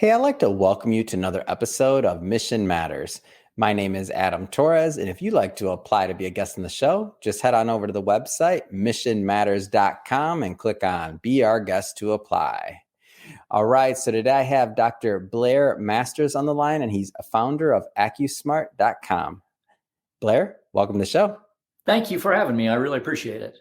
Hey, I'd like to welcome you to another episode of Mission Matters. My name is Adam Torres, and if you'd like to apply to be a guest on the show, just head on over to the website, missionmatters.com, and click on Be Our Guest to apply. All right, so today I have Dr. Blair Masters on the line, and he's a founder of AcuSmart.com. Blair, welcome to the show. Thank you for having me. I really appreciate it.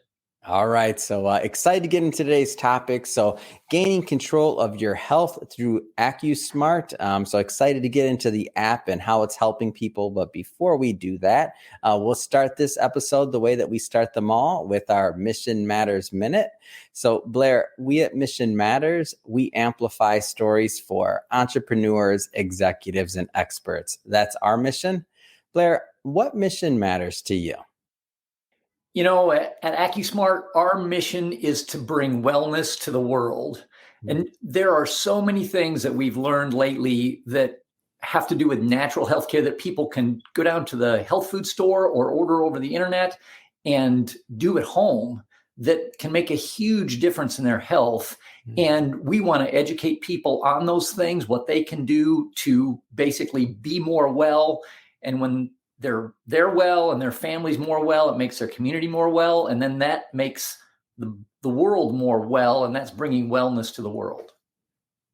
All right. So excited to get into today's topic. So gaining control of your health through AcuSmart. So excited to get into the app and how it's helping people. But before we do that, we'll start this episode the way that we start them all with our Mission Matters Minute. So Blair, we at Mission Matters, we amplify stories for entrepreneurs, executives, and experts. That's our mission. Blair, what mission matters to you? You know, at AcuSmart, our mission is to bring wellness to the world. And there are so many things that we've learned lately that have to do with natural healthcare that people can go down to the health food store or order over the internet and do at home that can make a huge difference in their health. And we want to educate people on those things, what they can do to basically be more well. And when they're well and their family's more well, it makes their community more well. And then that makes the world more well. And that's bringing wellness to the world.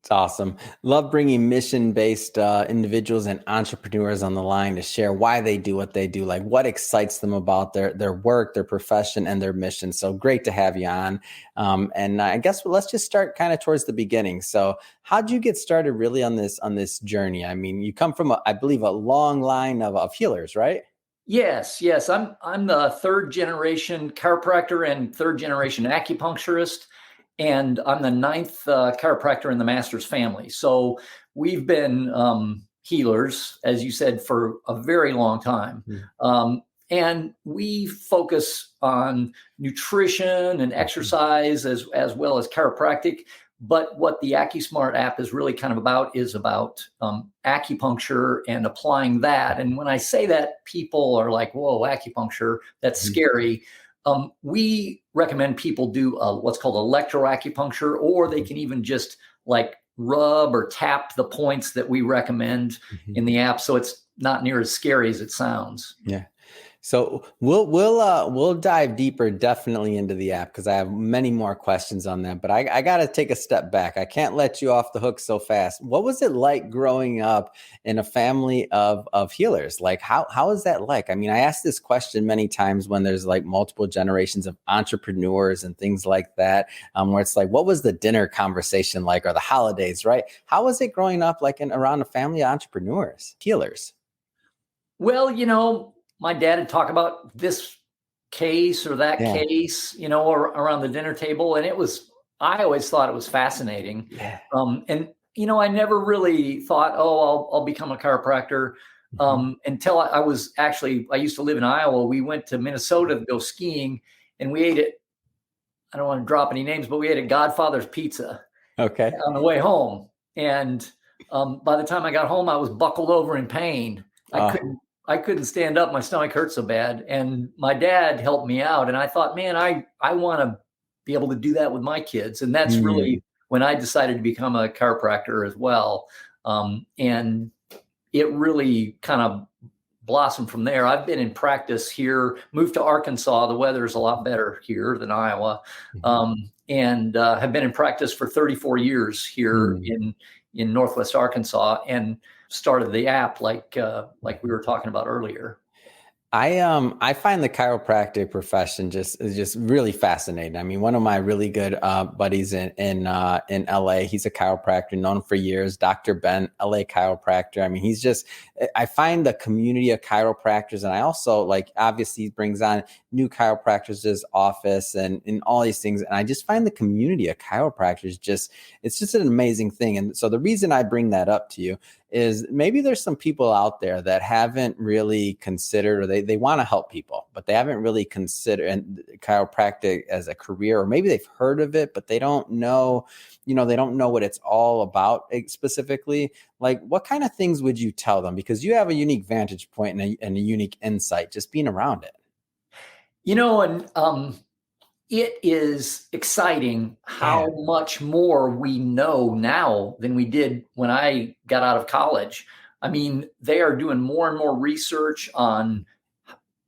It's awesome. Love bringing mission-based individuals and entrepreneurs on the line to share why they do what they do, like what excites them about their work, their profession, and their mission. So great to have you on. And I guess let's just start kind of towards the beginning. So how'd you get started really on this journey? I mean, you come from, I believe, a long line of healers, right? Yes. I'm the third generation chiropractor and third generation acupuncturist. And I'm the ninth chiropractor in the Masters family. So we've been healers, as you said, for a very long time. And we focus on nutrition and exercise as well as chiropractic. But what the AcuSmart app is really kind of about is about acupuncture and applying that. And when I say that, people are like, whoa, acupuncture, that's scary. We recommend people do what's called electroacupuncture, or they can even just like rub or tap the points that we recommend in the app. So it's not near as scary as it sounds. Yeah. So we'll dive deeper definitely into the app because I have many more questions on that. But I got to take a step back. I can't let you off the hook so fast. What was it like growing up in a family of healers? Like how is that like? I mean, I ask this question many times when there's like multiple generations of entrepreneurs and things like that, where it's like, what was the dinner conversation like, or the holidays, right? How was it growing up like around a family of entrepreneurs, healers? Well, you know, my dad would talk about this case or that case, you know, or around the dinner table. And I always thought it was fascinating. Yeah. And, you know, I never really thought, I'll become a chiropractor until I used to live in Iowa. We went to Minnesota to go skiing and we ate at, I don't want to drop any names, but we ate at Godfather's Pizza on the way home. And by the time I got home, I was buckled over in pain. I couldn't stand up. My stomach hurt so bad. And my dad helped me out. And I thought, man, I want to be able to do that with my kids. And that's really when I decided to become a chiropractor as well. And it really kind of blossomed from there. I've been in practice here, moved to Arkansas. The weather is a lot better here than Iowa. And have been in practice for 34 years here in Northwest Arkansas, and started the app like we were talking about earlier. I find the chiropractic profession just really fascinating. I mean, one of my really good buddies in LA, he's a chiropractor known for years, Dr. Ben, LA chiropractor. I mean, I find the community of chiropractors, and I also obviously he brings on new chiropractors to his office and all these things. And I just find the community of chiropractors it's just an amazing thing. And so the reason I bring that up to you is maybe there's some people out there that haven't really considered, or they want to help people, but they haven't really considered chiropractic as a career, or maybe they've heard of it, but they don't know, they don't know what it's all about specifically. Like, what kind of things would you tell them? Because you have a unique vantage point and a unique insight just being around it. And it is exciting how much more we know now than we did when I got out of college. I mean, they are doing more and more research on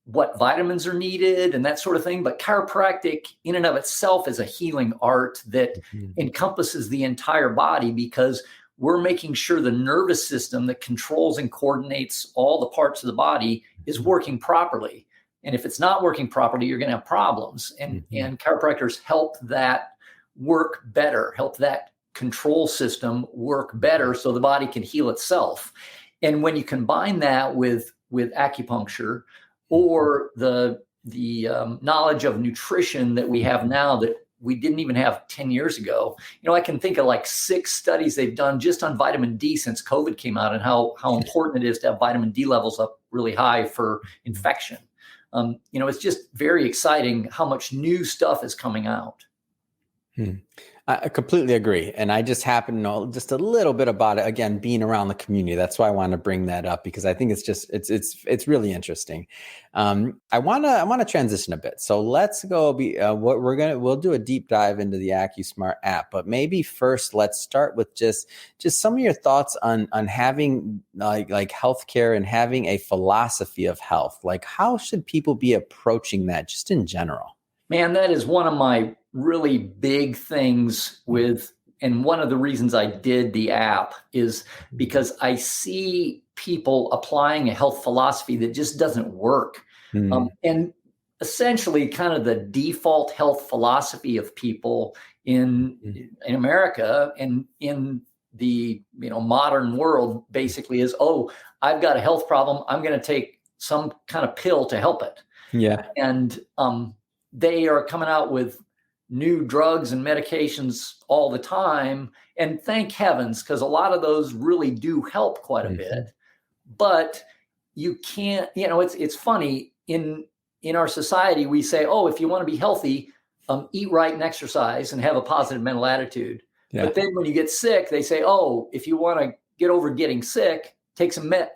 what vitamins are needed and that sort of thing. But chiropractic in and of itself is a healing art that encompasses the entire body, because we're making sure the nervous system that controls and coordinates all the parts of the body is working properly. And if it's not working properly, you're going to have problems. And chiropractors help that work better, help that control system work better so the body can heal itself. And when you combine that with acupuncture or the knowledge of nutrition that we have now that we didn't even have 10 years ago, I can think of like 6 studies they've done just on vitamin D since COVID came out, and how important it is to have vitamin D levels up really high for infection. It's just very exciting how much new stuff is coming out. I completely agree. And I just happen to know just a little bit about it, again, being around the community. That's why I want to bring that up, because I think it's really interesting. I want to transition a bit. So let's go we'll do a deep dive into the AcuSmart app, but maybe first let's start with just some of your thoughts on having like healthcare and having a philosophy of health. Like, how should people be approaching that just in general? Man, that is one of my really big things and one of the reasons I did the app is because I see people applying a health philosophy that just doesn't work. And essentially kind of the default health philosophy of people in America and in the modern world basically is, oh, I've got a health problem, I'm going to take some kind of pill to help it. Yeah. And they are coming out with new drugs and medications all the time. And thank heavens, because a lot of those really do help quite a bit. But you can't, it's funny in our society, we say, oh, if you want to be healthy, eat right and exercise and have a positive mental attitude. Yeah. But then when you get sick, they say, oh, if you want to get over getting sick, take some meds,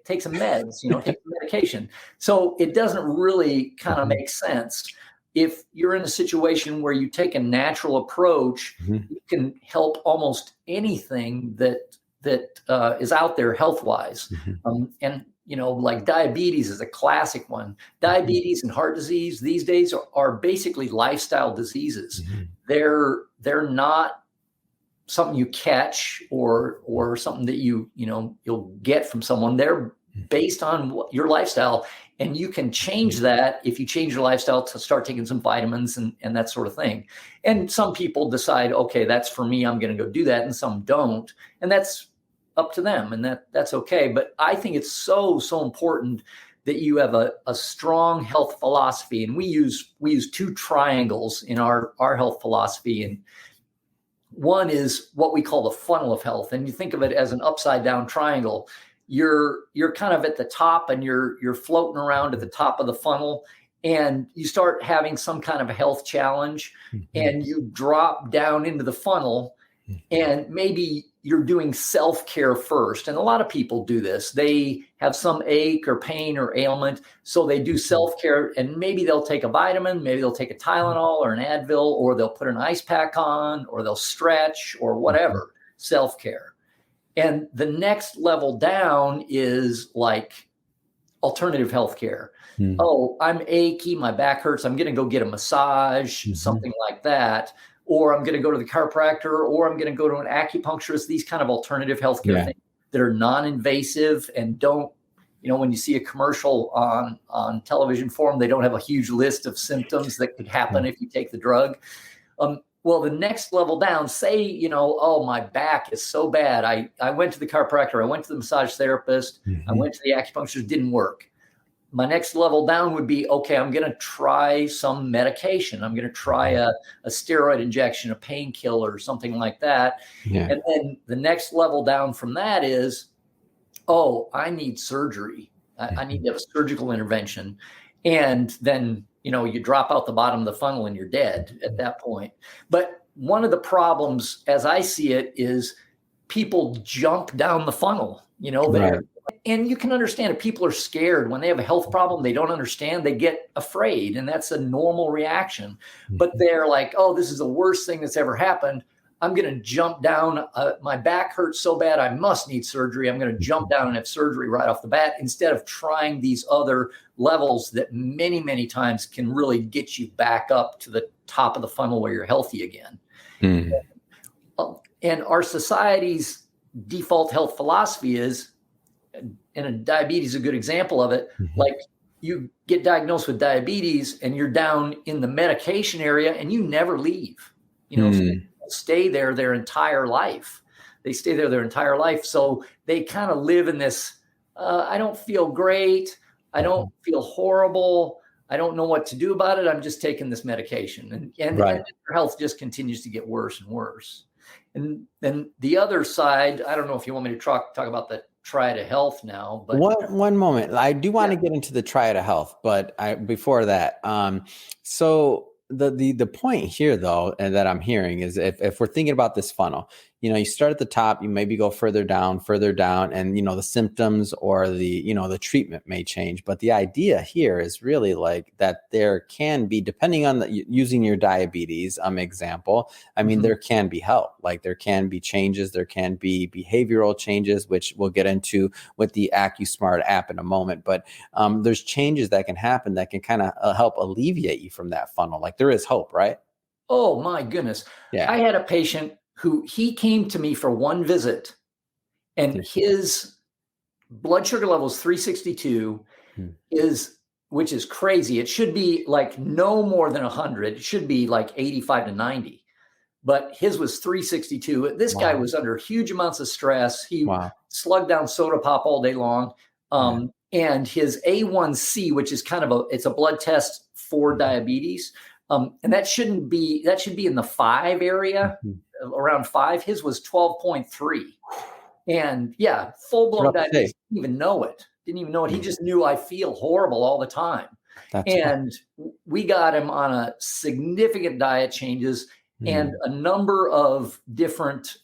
take some medication. So it doesn't really kind of make sense. If you're in a situation where you take a natural approach, you can help almost anything that is out there health-wise. And like diabetes is a classic one. Diabetes and heart disease these days are basically lifestyle diseases. They're not something you catch or something that you'll get from someone. They're based on your lifestyle. And you can change that if you change your lifestyle to start taking some vitamins and that sort of thing. And some people decide, okay, that's for me, I'm going to go do that. And some don't. And that's up to them. And that's okay. But I think it's so important that you have a strong health philosophy. And we use 2 triangles in our health philosophy. And one is what we call the funnel of health. And you think of it as an upside down triangle. You're kind of at the top and you're floating around at the top of the funnel, and you start having some kind of a health challenge and you drop down into the funnel, and maybe you're doing self-care first. And a lot of people do this. They have some ache or pain or ailment, so they do self-care, and maybe they'll take a vitamin, maybe they'll take a Tylenol or an Advil, or they'll put an ice pack on, or they'll stretch or whatever, self-care. And the next level down is like alternative healthcare. Oh, I'm achy, my back hurts, I'm going to go get a massage, something like that. Or I'm going to go to the chiropractor, or I'm going to go to an acupuncturist, these kind of alternative healthcare things that are non-invasive and don't, when you see a commercial on television for them, they don't have a huge list of symptoms that could happen if you take the drug. Well, the next level down, say, oh, my back is so bad. I went to the chiropractor, I went to the massage therapist, I went to the acupuncturist, didn't work. My next level down would be, okay, I'm going to try some medication. I'm going to try a steroid injection, a painkiller, or something like that. Yeah. And then the next level down from that is, oh, I need surgery. I need to have a surgical intervention. And then you drop out the bottom of the funnel and you're dead at that point. But one of the problems, as I see it, is people jump down the funnel. They're And you can understand if people are scared when they have a health problem, they don't understand, they get afraid, and that's a normal reaction. But they're like, oh, this is the worst thing that's ever happened. I'm going to jump down. My back hurts so bad, I must need surgery. I'm going to jump down and have surgery right off the bat, instead of trying these other levels that many, many times can really get you back up to the top of the funnel where you're healthy again. And our society's default health philosophy is, and diabetes is a good example of it, like you get diagnosed with diabetes and you're down in the medication area and you never leave. Stay there their entire life. They stay there their entire life. So they kind of live in this, I don't feel great. I don't feel horrible. I don't know what to do about it. I'm just taking this medication. And their health just continues to get worse and worse. And then the other side, I don't know if you want me to talk about the triad of health now, but one moment. I do want to get into the triad of health, but before that, so the point here though, and that I'm hearing is if we're thinking about this funnel, you start at the top, you maybe go further down, and the symptoms or the treatment may change. But the idea here is really like that there can be, depending on using your diabetes example, I mean, there can be help. Like there can be changes, there can be behavioral changes, which we'll get into with the AcuSmart app in a moment. But there's changes that can happen that can kind of help alleviate you from that funnel. Like there is hope, right? Oh my goodness. Yeah. I had a patient who he came to me for one visit and his blood sugar level is 362 which is crazy. It should be like no more than 100. It should be like 85 to 90, but his was 362. This guy was under huge amounts of stress. He slugged down soda pop all day long. And his A1C, which is it's a blood test for diabetes. And that should be in the 5 area, around 5. His was 12.3. And full-blown diabetes. Didn't even know it. He just knew I feel horrible all the time. We got him on a significant diet changes and a number of different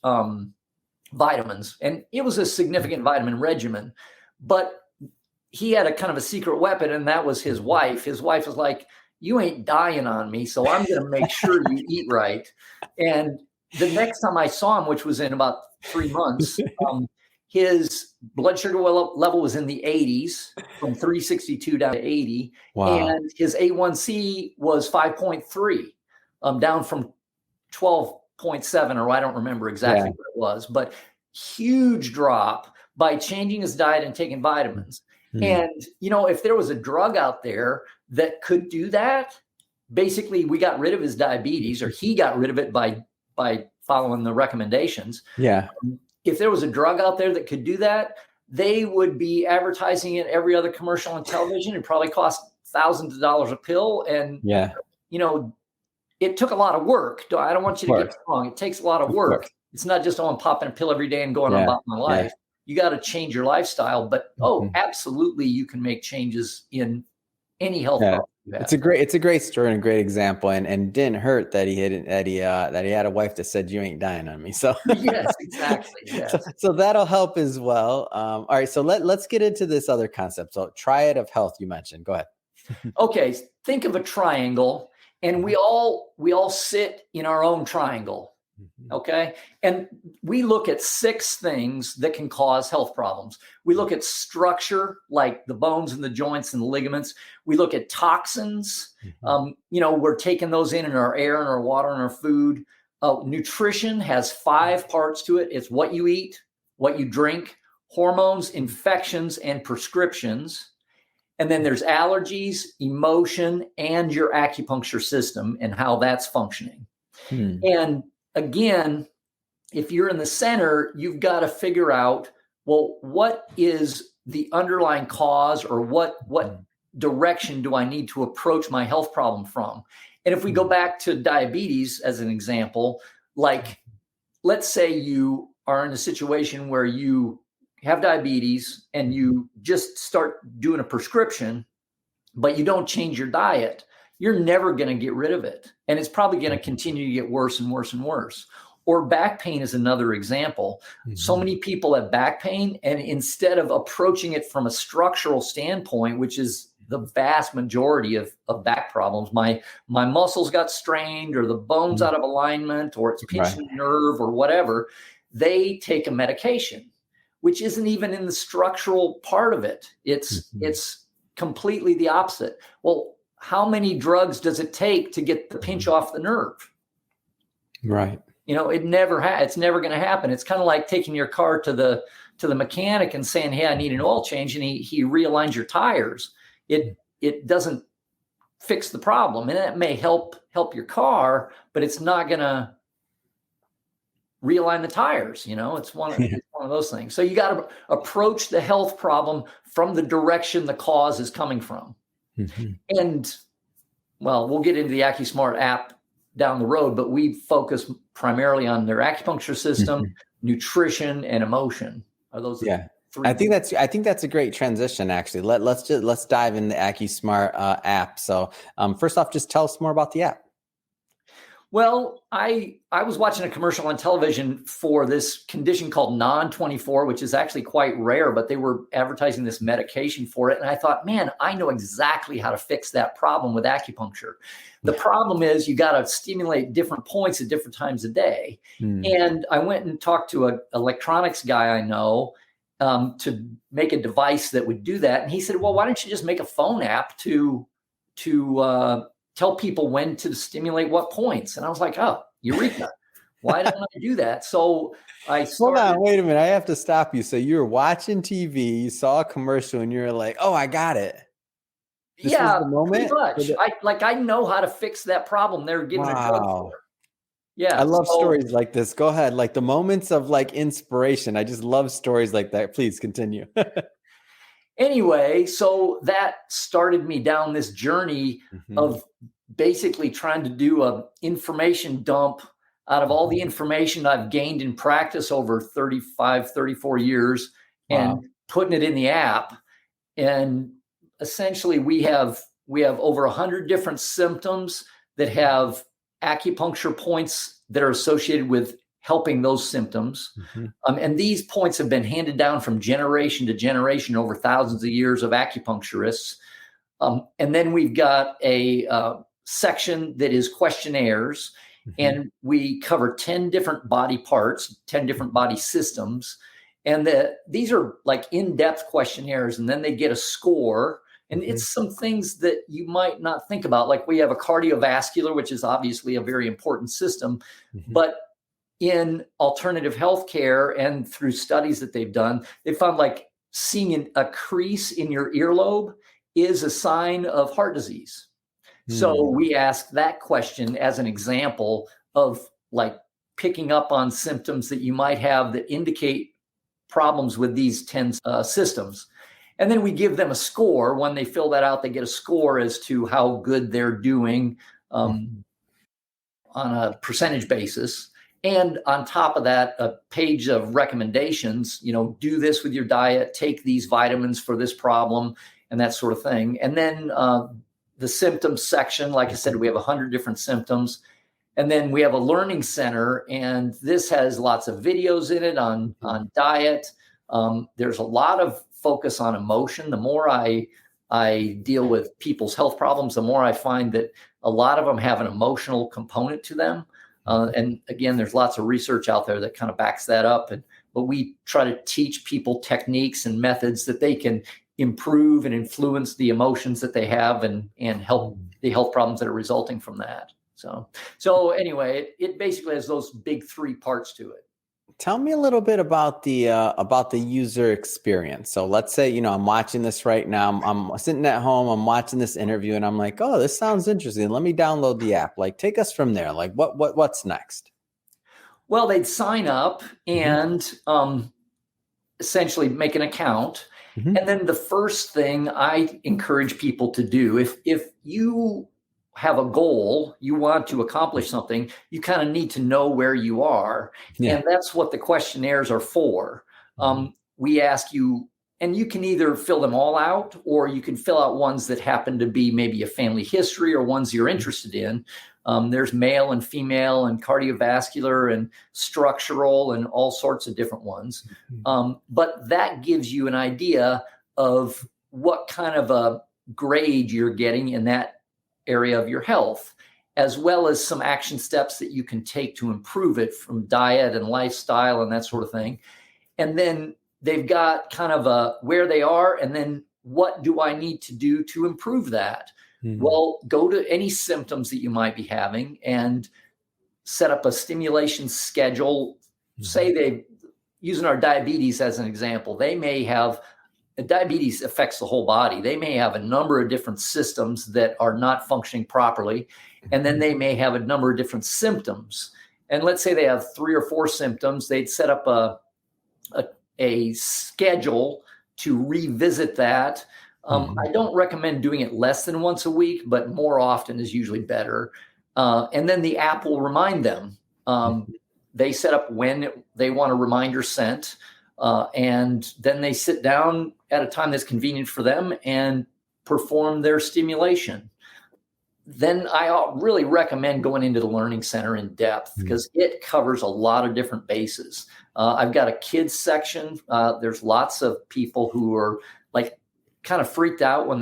vitamins. And it was a significant vitamin regimen, but he had a kind of a secret weapon, and that was his wife. His wife was like, you ain't dying on me, so I'm going to make sure you eat right. And the next time I saw him, which was in about 3 months, his blood sugar level was in the 80s, from 362 down to 80. And his A1C was 5.3, down from 12.7, or I don't remember exactly what it was, but huge drop by changing his diet and taking vitamins. And, if there was a drug out there that could do that, basically we got rid of his diabetes, or he got rid of it by following the recommendations. If there was a drug out there that could do that, they would be advertising it every other commercial on television. It probably cost thousands of dollars a pill. And, it took a lot of work. I don't want you to get wrong. It takes a lot of work. It's not just, I'm popping a pill every day and going on about my life. You got to change your lifestyle, but absolutely, you can make changes in any health problem. It's a great story and a great example, and didn't hurt that he had a wife that said, you ain't dying on me. So yes, exactly. Yes. So that'll help as well. All right, so let's get into this other concept. So triad of health you mentioned. Go ahead. Okay, think of a triangle, and we all sit in our own triangle. Okay. And we look at 6 things that can cause health problems. We look at structure, like the bones and the joints and the ligaments. We look at toxins. We're taking those in our air and our water and our food. Nutrition has 5 parts to it. It's what you eat, what you drink, hormones, infections, and prescriptions. And then there's allergies, emotion, and your acupuncture system and how that's functioning. And again, if you're in the center, you've got to figure out, well, what is the underlying cause, or what direction do I need to approach my health problem from? And if we go back to diabetes as an example, like let's say you are in a situation where you have diabetes and you just start doing a prescription, but you don't change your diet, you're never going to get rid of it. And it's probably going to continue to get worse and worse and worse. Or back pain is another example. So many people have back pain, and instead of approaching it from a structural standpoint, which is the vast majority of back problems, my muscles got strained, or the bone's out of alignment, or it's pinching a nerve, or whatever, they take a medication, which isn't even in the structural part of it. It's completely the opposite. Well, how many drugs does it take to get the pinch off the nerve? Right. It's never going to happen. It's kind of like taking your car to the mechanic and saying, "Hey, I need an oil change," and he realigns your tires. It doesn't fix the problem, and it may help your car, but it's not going to realign the tires. It's one of those things. So you got to approach the health problem from the direction the cause is coming from. And well, we'll get into the AcuSmart app down the road, but we focus primarily on their acupuncture system, nutrition, and emotion. Are those three? I think that's a great transition. Actually, let's dive in the AcuSmart app. So first off, just tell us more about the app. Well, I was watching a commercial on television for this condition called non-24, which is actually quite rare, but they were advertising this medication for it. And I thought, man, I know exactly how to fix that problem with acupuncture. The problem is you got to stimulate different points at different times a day. And I went and talked to an electronics guy I know to make a device that would do that. And he said, well, why don't you just make a phone app to tell people when to stimulate what points? And I was like, oh, eureka. Why don't I do that? So I started. Hold on, wait a minute. I have to stop you. So you were watching TV, you saw a commercial, and you're like, oh, I got it. This was the moment? Pretty much. I know how to fix that problem they're giving a drug for. Yeah. I love stories like this. Go ahead. Like the moments of like inspiration. I just love stories like that. Please continue. Anyway, so that started me down this journey of basically trying to do a information dump out of all the information I've gained in practice over 34 years and putting it in the app. And essentially we have over 100 different symptoms that have acupuncture points that are associated with helping those symptoms. And these points have been handed down from generation to generation over thousands of years of acupuncturists. And then we've got a section that is questionnaires, and we cover 10 different body parts, 10 different body systems. And these are like in-depth questionnaires, and then they get a score. And it's some things that you might not think about. Like we have a cardiovascular, which is obviously a very important system, but in alternative healthcare and through studies that they've done, they found like seeing a crease in your earlobe is a sign of heart disease. So we ask that question as an example of like picking up on symptoms that you might have that indicate problems with these 10 systems. And then we give them a score. When they fill that out, they get a score as to how good they're doing on a percentage basis. And on top of that, a page of recommendations, do this with your diet, take these vitamins for this problem, and that sort of thing. And then the symptoms section, like I said, we have 100 different symptoms. And then we have a learning center, and this has lots of videos in it on diet. There's a lot of focus on emotion. The more I deal with people's health problems, the more I find that a lot of them have an emotional component to them. And again, there's lots of research out there that kind of backs that up. But we try to teach people techniques and methods that they can improve and influence the emotions that they have and help the health problems that are resulting from that. So anyway, it basically has those big three parts to it. Tell me a little bit about the user experience. So let's say, I'm watching this right now. I'm sitting at home, I'm watching this interview, and I'm like, oh, this sounds interesting. Let me download the app. Like, take us from there. Like, what's next? Well, they'd sign up and essentially make an account. And then the first thing I encourage people to do, if you have a goal, you want to accomplish something, you kind of need to know where you are. And that's what the questionnaires are for. We ask you, and you can either fill them all out, or you can fill out ones that happen to be maybe a family history or ones you're interested in. There's male and female and cardiovascular and structural and all sorts of different ones. But that gives you an idea of what kind of a grade you're getting in that area of your health, as well as some action steps that you can take to improve it from diet and lifestyle and that sort of thing. And then they've got kind of a where they are, and then what do I need to do to improve that? Well, go to any symptoms that you might be having and set up a stimulation schedule. Say they, using our diabetes as an example, they may have, diabetes affects the whole body. They may have a number of different systems that are not functioning properly. And then they may have a number of different symptoms. And let's say they have 3 or 4 symptoms. They'd set up a schedule to revisit that. I don't recommend doing it less than once a week, but more often is usually better. And then the app will remind them. They set up when they want a reminder sent. And then they sit down at a time that's convenient for them and perform their stimulation. Then I really recommend going into the Learning Center in depth because it covers a lot of different bases. I've got a kids section. There's lots of people who are like kind of freaked out when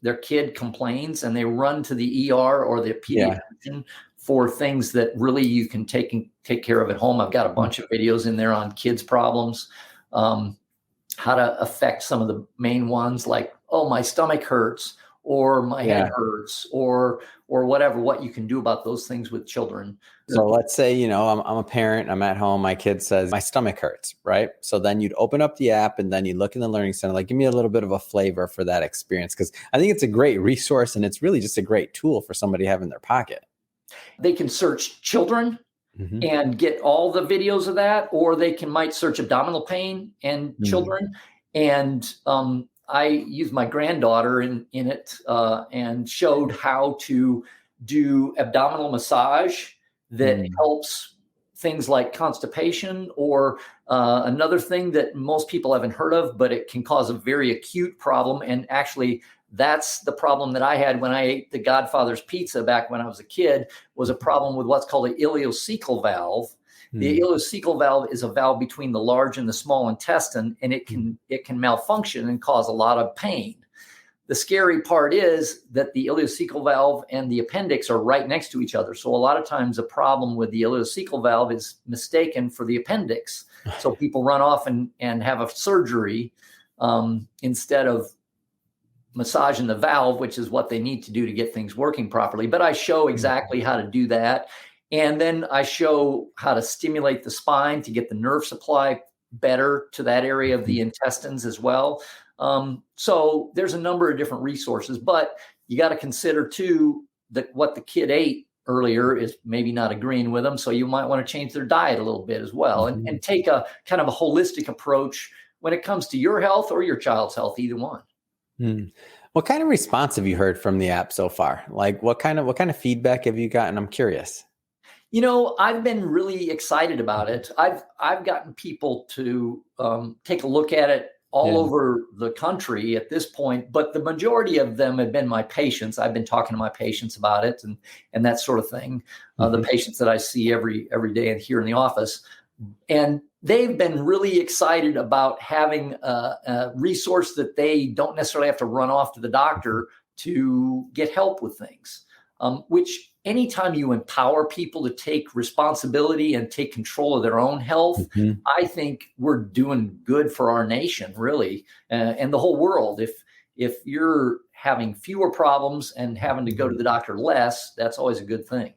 their kid complains and they run to the ER or the pediatrician for things that really you can take care of at home. I've got a bunch of videos in there on kids' problems, how to affect some of the main ones like, oh, my stomach hurts or my head hurts or whatever, what you can do about those things with children. So let's say, I'm a parent, I'm at home, my kid says, my stomach hurts, right? So then you'd open up the app and then you look in the Learning Center, like give me a little bit of a flavor for that experience. Because I think it's a great resource and it's really just a great tool for somebody to have in their pocket. They can search children and get all the videos of that, or they might search abdominal pain and children. And I used my granddaughter in it and showed how to do abdominal massage that helps things like constipation, or another thing that most people haven't heard of, but it can cause a very acute problem. And actually, that's the problem that I had when I ate the Godfather's pizza back when I was a kid, was a problem with what's called the ileocecal valve. The ileocecal valve is a valve between the large and the small intestine, and it can malfunction and cause a lot of pain. The scary part is that the ileocecal valve and the appendix are right next to each other. So a lot of times a problem with the ileocecal valve is mistaken for the appendix. So people run off and have a surgery instead of massaging the valve, which is what they need to do to get things working properly. But I show exactly how to do that. And then I show how to stimulate the spine to get the nerve supply better to that area of the intestines as well. So there's a number of different resources, but you got to consider too that what the kid ate earlier is maybe not agreeing with them. So you might want to change their diet a little bit as well, and take a kind of a holistic approach when it comes to your health or your child's health, either one. What kind of response have you heard from the app so far? Like what kind of feedback have you gotten? I'm curious. I've been really excited about it. I've gotten people to take a look at it all over the country at this point, but the majority of them have been my patients. I've been talking to my patients about it and that sort of thing. The patients that I see every day here in the office, and they've been really excited about having a resource that they don't necessarily have to run off to the doctor to get help with things, which anytime you empower people to take responsibility and take control of their own health, I think we're doing good for our nation, really, and the whole world. If you're having fewer problems and having to go to the doctor less, that's always a good thing.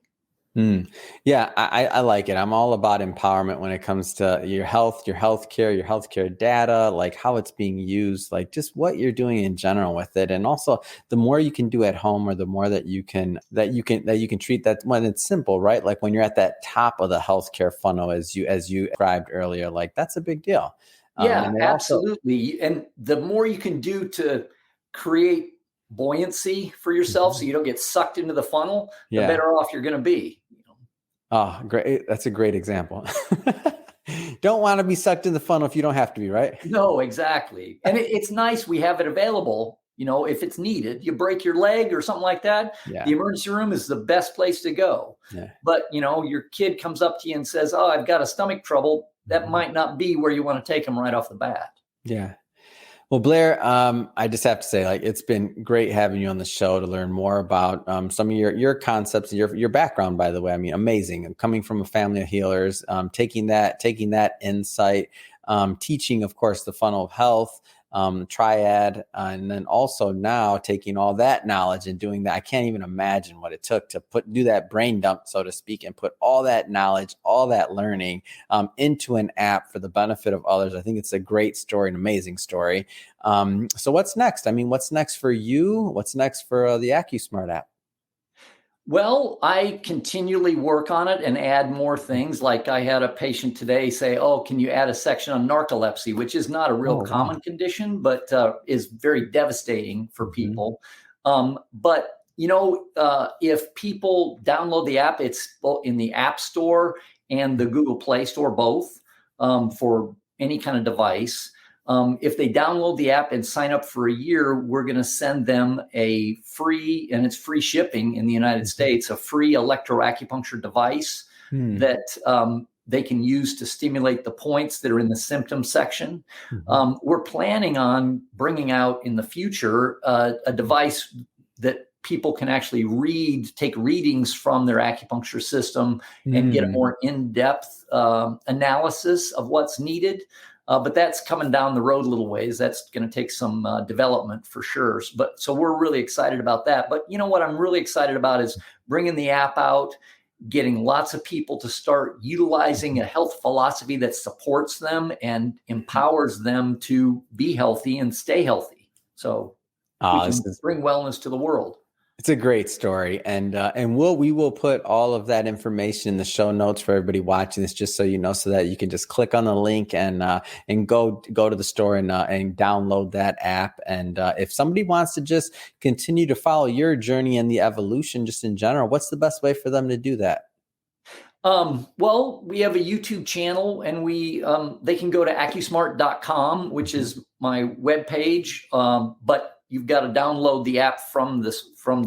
Yeah, I like it. I'm all about empowerment when it comes to your health, your healthcare data, like how it's being used, like just what you're doing in general with it. And also the more you can do at home, or the more that you can treat that when it's simple, right? Like when you're at that top of the healthcare funnel, as you described earlier, like that's a big deal. Yeah, absolutely. And the more you can do to create buoyancy for yourself so you don't get sucked into the funnel, the better off you're going to be. Oh, great. That's a great example. Don't want to be sucked in the funnel if you don't have to be, right? No, exactly. And it's nice we have it available if it's needed. You break your leg or something like that, the emergency room is the best place to go. Yeah. But, your kid comes up to you and says, oh, I've got a stomach trouble. That might not be where you want to take them right off the bat. Yeah. Well, Blair, I just have to say, it's been great having you on the show to learn more about some of your concepts, your background, by the way. I mean, amazing. Coming from a family of healers, taking that insight, teaching, of course, the funnel of health, triad, and then also now taking all that knowledge and doing that. I can't even imagine what it took to do that brain dump, so to speak, and put all that knowledge, all that learning into an app for the benefit of others. I think it's a great story, an amazing story. So what's next? I mean, what's next for you? What's next for the AcuSmart app? Well, I continually work on it and add more things. Like I had a patient today say, oh, can you add a section on narcolepsy, which is not a real common condition, but is very devastating for people. But, if people download the app, it's both in the App Store and the Google Play Store, both for any kind of device. If they download the app and sign up for a year, we're going to send them a free, and it's free shipping in the United States, a free electroacupuncture device that they can use to stimulate the points that are in the symptom section. We're planning on bringing out in the future a device that people can actually take readings from their acupuncture system and get a more in-depth analysis of what's needed. But that's coming down the road a little ways. That's going to take some development for sure. So we're really excited about that. But what I'm really excited about is bringing the app out, getting lots of people to start utilizing a health philosophy that supports them and empowers them to be healthy and stay healthy. So we can bring wellness to the world. It's a great story, and we will put all of that information in the show notes for everybody watching this, just so you know, so that you can just click on the link and go to the store and download that app. And if somebody wants to just continue to follow your journey and the evolution, just in general, what's the best way for them to do that? Well, we have a YouTube channel, and they can go to AcuSmart.com, which is my webpage, but you've got to download the app from the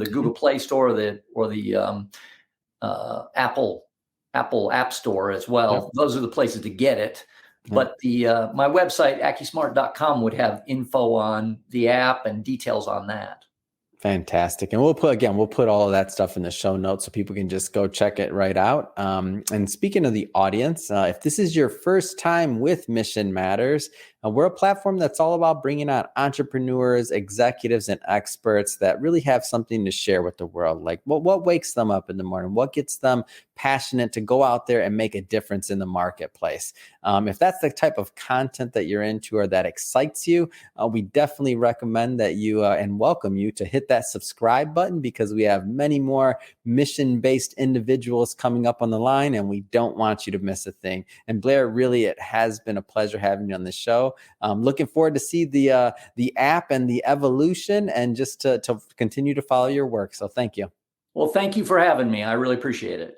Google Play Store or the Apple App Store as well. Yep. Those are the places to get it. Yep. But my website, AcuSmart.com, would have info on the app and details on that. Fantastic. And we'll put all of that stuff in the show notes so people can just go check it right out. And speaking of the audience, if this is your first time with Mission Matters, we're a platform that's all about bringing on entrepreneurs, executives, and experts that really have something to share with the world. Like what wakes them up in the morning? What gets them passionate to go out there and make a difference in the marketplace? If that's the type of content that you're into or that excites you, we definitely recommend that you and welcome you to hit that subscribe button, because we have many more mission-based individuals coming up on the line, and we don't want you to miss a thing. And Blair, really, it has been a pleasure having you on the show. Looking forward to see the app and the evolution, and just to continue to follow your work. So thank you. Well, thank you for having me. I really appreciate it.